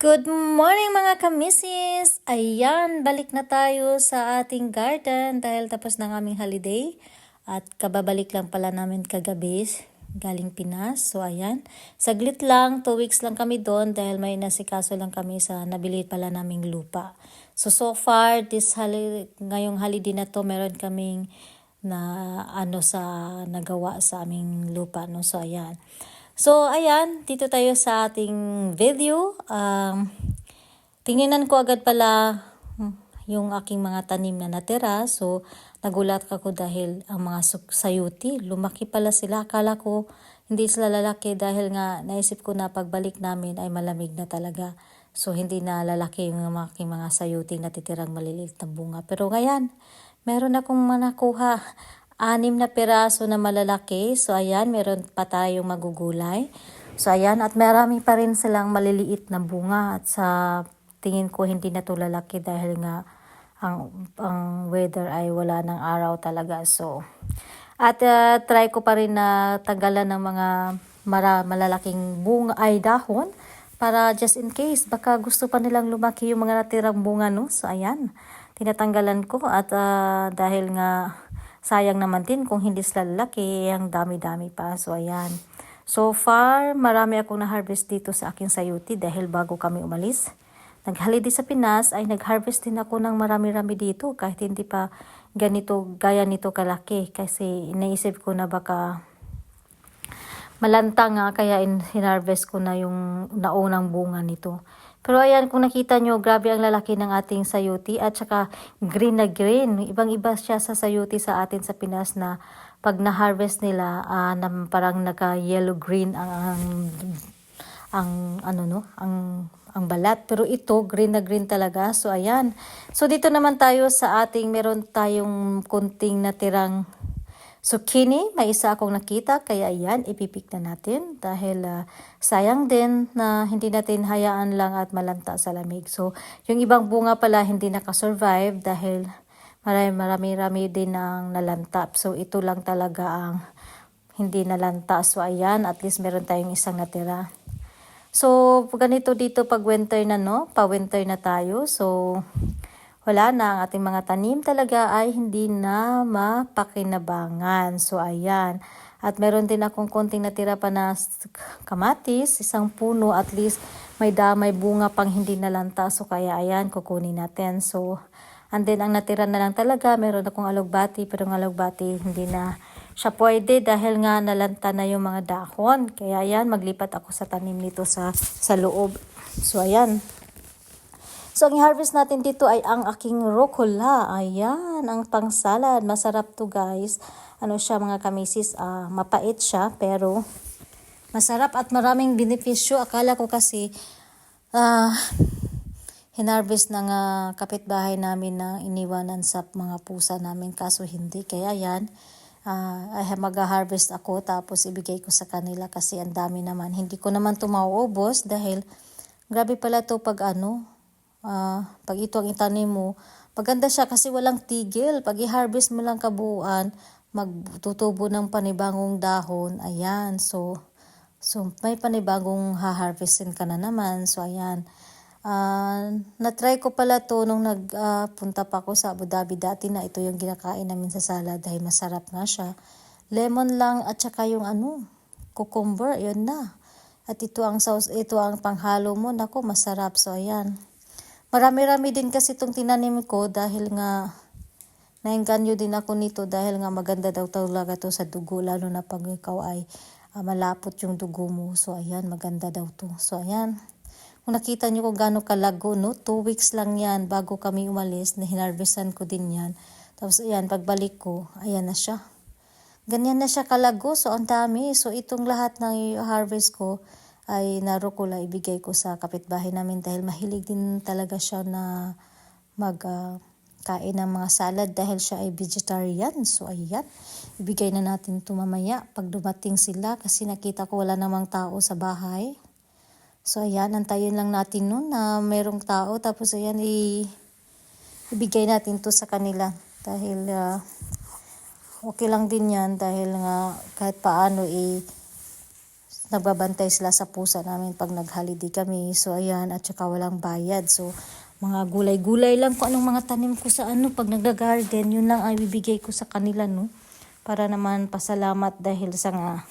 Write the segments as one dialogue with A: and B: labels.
A: Good morning mga kamisis! Ayan, balik na tayo sa ating garden dahil tapos na ng aming holiday. At kababalik lang pala namin kagabi galing Pinas. So ayan, saglit lang, 2 weeks lang kami doon dahil may nasikaso lang kami sa nabili pala naming lupa. So far, ngayong holiday na to, meron kaming nagawa sa aming lupa. No? So ayan. So, ayan, dito tayo sa ating video. Tinginan ko agad pala yung aking mga tanim na natira. So, nagulat ako dahil ang mga sayuti, lumaki pala sila. Akala ko hindi sila lalaki dahil nga naisip ko na pagbalik namin ay malamig na talaga. So, hindi na lalaki yung aking mga sayuti na titirang maliliit na bunga. Pero ngayon, meron akong nakuha. 6 na piraso na malalaki. So, ayan, meron pa tayong magugulay. So, ayan, at marami pa rin silang maliliit na bunga. At sa tingin ko, hindi na to lalaki dahil nga ang weather ay wala ng araw talaga. So, at try ko pa rin na tanggalan ng mga malalaking bunga ay dahon. Para just in case, baka gusto pa nilang lumaki yung mga natirang bunga, no? So, ayan, tinatanggalan ko. At dahil nga, sayang naman din kung hindi sila lalaki, ang dami-dami pa. So, ayan. So far, marami akong na-harvest dito sa aking sayuti dahil bago kami umalis. Nag-holiday sa Pinas, ay nag-harvest din ako ng marami-rami dito kahit hindi pa gaya nito kalaki. Kasi inaisip ko na baka malanta nga, kaya hinarvest ko na yung naunang bunga nito. Pero ayan, kung nakita nyo, grabe ang lalaki ng ating sayuti at saka green na green. Ibang-iba siya sa sayuti sa atin sa Pinas na pag na-harvest nila, parang naka-yellow-green ang balat. Pero ito, green na green talaga. So ayan. So dito naman tayo sa meron tayong kunting natirang zucchini, may isa akong nakita, kaya ayan, ipipik na natin dahil sayang din na hindi natin hayaan lang at malanta sa lamig. So, yung ibang bunga pala hindi nakasurvive dahil marami-rami din ang nalanta. So, ito lang talaga ang hindi nalanta. So, ayan, at least meron tayong isang natira. So, ganito dito pag winter na, no? Pa-winter na tayo. So, wala na, ang ating mga tanim talaga ay hindi na mapakinabangan. So, ayan. At meron din akong konting natira pa na kamatis, isang puno, at least may bunga pang hindi nalanta. So, kaya ayan, kukunin natin. So, and then ang natira na lang talaga, meron akong alugbati, pero ang alugbati hindi na siya pwede dahil nga nalanta na yung mga dahon. Kaya ayan, maglipat ako sa tanim nito sa loob. So, ayan. So, ang harvest natin dito ay ang aking rucola. Ayan, ang pang-salad. Masarap to guys. Ano siya mga kamisis, mapait siya pero masarap at maraming benepisyo. Akala ko kasi hinarvest ng kapitbahay namin na iniwanan sa mga pusa namin. Kaso hindi. Kaya yan, mag-harvest ako tapos ibigay ko sa kanila kasi ang dami naman. Hindi ko naman ito mauubos dahil grabe pala to pag pag ito ang itanim mo, maganda siya kasi walang tigil. Pag i-harvest mo lang kabuuan, magtutubo ng panibagong dahon. Ayan, so may panibagong ha-harvestin ka na naman. So, ayan. Na-try ko pala to nung nagpunta pa ako sa Abu Dhabi dati na ito yung ginakain namin sa salad dahil masarap nga siya. Lemon lang at saka yung cucumber, yun na. At ito ang sauce, ito ang panghalo mo. Nako, masarap. So, ayan. Marami-rami din kasi itong tinanim ko dahil nga naengganyo din ako nito dahil nga maganda daw talaga to sa dugo lalo na pag ikaw ay malapot yung dugo mo. So ayan, maganda daw to. So ayan, kung nakita nyo kung gaano kalago, no? 2 weeks lang yan bago kami umalis na hinarvestan ko din yan. Tapos ayan, pagbalik ko, ayan na siya. Ganyan na siya kalago, so ang dami. So itong lahat ng harvest ko ay rucola ibigay ko sa kapitbahay namin dahil mahilig din talaga siya na magkain ng mga salad dahil siya ay vegetarian. So ayan, ibigay na natin ito mamaya pag dumating sila kasi nakita ko wala namang tao sa bahay. So ayan, antayin lang natin nun na merong tao tapos ayan, ibigay natin to sa kanila dahil okay lang din yan dahil nga kahit paano nagbabantay sila sa pusa namin pag nag-holiday kami. So ayan, at saka walang bayad. So mga gulay-gulay lang kung anong mga tanim ko sa pag nagga-garden, yun lang ay bibigay ko sa kanila, no. Para naman pasalamat dahil sa nga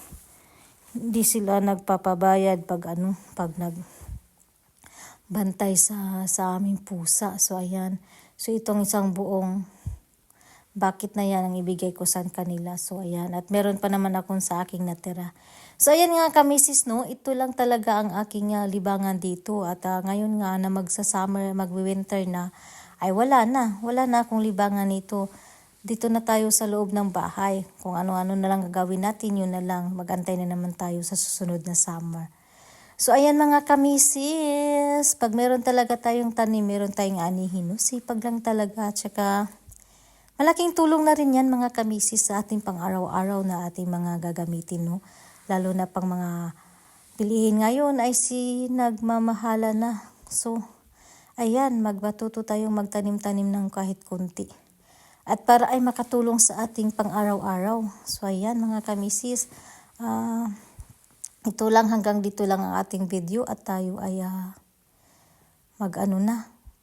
A: hindi sila nagpapabayad pag pag nagbantay sa aming pusa. So ayan. So itong isang buong bakit na yan ang ibigay ko sa kanila. So ayan, at meron pa naman akong sa aking natira. So ayan nga kamisis, no, ito lang talaga ang aking libangan dito. At ngayon nga na magsa-summer, magwi-winter na, ay wala na akong libangan nito. Dito na tayo sa loob ng bahay. Kung ano-ano na lang gagawin natin, yun na lang. Magantay na naman tayo sa susunod na summer. So ayan mga kamisis, pag meron talaga tayong tanim, meron tayong anihin, no? Sipag lang talaga, at saka malaking tulong na rin yan mga kamisis sa ating pang-araw-araw na ating mga gagamitin, no? Lalo na pang mga bilihin ngayon ay nagmamahala na. So, ayan, magbatuto tayong magtanim-tanim ng kahit kunti. At para ay makatulong sa ating pang-araw-araw. So, ayan mga kamisis, ito lang, hanggang dito lang ang ating video at tayo ay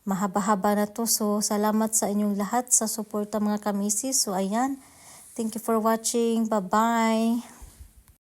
A: mahaba-haba na to. So, salamat sa inyong lahat sa suporta mga kamisis. So, ayan. Thank you for watching. Bye-bye.